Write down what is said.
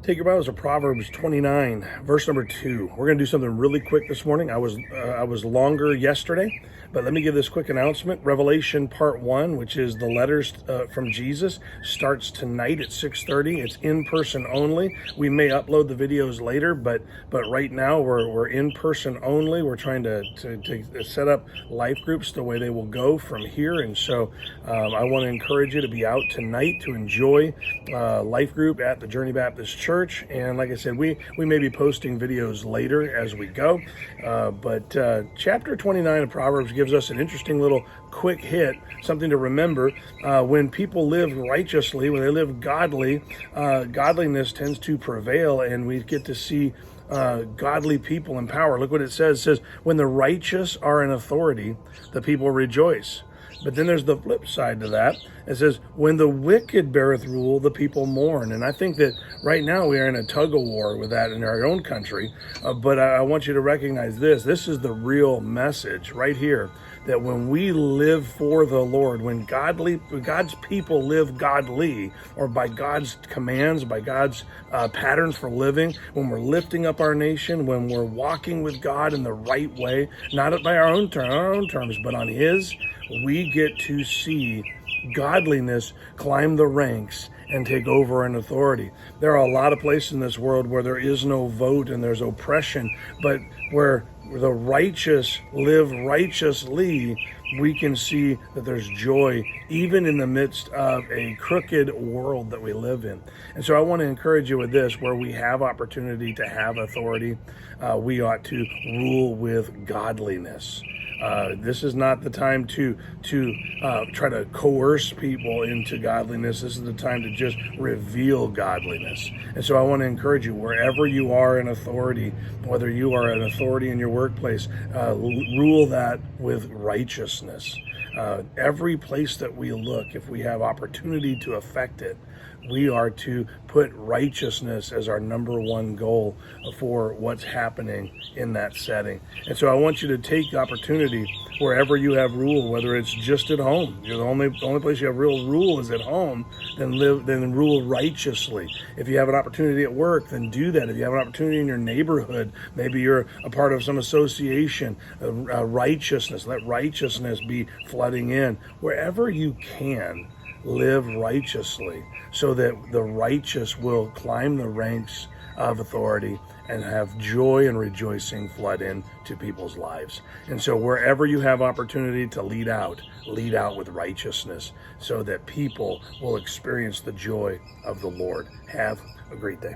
Take your Bibles to Proverbs 29, verse number 2. We're going to do something really quick this morning. I was longer yesterday, but let me give this quick announcement. Revelation Part 1, which is the letters from Jesus, starts tonight at 6:30. It's in person only. We may upload the videos later, but right now we're in person only. We're trying to set up life groups the way they will go from here, and so I want to encourage you to be out tonight to enjoy life group at the Journey Baptist Church. And like I said, we may be posting videos later as we go, but chapter 29 of Proverbs gives us an interesting little quick hit, something to remember. When people live righteously, when they live godly, godliness tends to prevail, and we get to see godly people in power. Look what it says. It says, when the righteous are in authority, the people rejoice. But then there's the flip side to that. It says, when the wicked beareth rule, the people mourn. And I think that right now we are in a tug of war with that in our own country. But I want you to recognize this. This is the real message right here, that when we live for the Lord, when God's people live godly, or by God's commands, by God's patterns for living, when we're lifting up our nation, when we're walking with God in the right way, not by our own terms, but on His, we get to see godliness climb the ranks and take over in authority. There are a lot of places in this world where there is no vote and there's oppression, but where the righteous live righteously, we can see that there's joy even in the midst of a crooked world that we live in. And so I want to encourage you with this: where we have opportunity to have authority, we ought to rule with godliness. This is not the time to try to coerce people into godliness. This is the time to just reveal godliness. And so I want to encourage you, wherever you are in authority, whether you are an authority in your workplace, rule that with righteousness. Every place that we look, if we have opportunity to affect it, we are to put righteousness as our number one goal for what's happening in that setting. And so I want you to take the opportunity wherever you have rule, whether it's just at home. You're the only place you have real rule is at home. Then rule righteously. If you have an opportunity at work, then do that. If you have an opportunity in your neighborhood, maybe you're a part of some association, righteousness. Let righteousness be flooding in. Wherever you can, live righteously, so that the righteous will climb the ranks of authority and have joy and rejoicing flood into people's lives. And so wherever you have opportunity to lead out with righteousness, so that people will experience the joy of the Lord. Have a great day.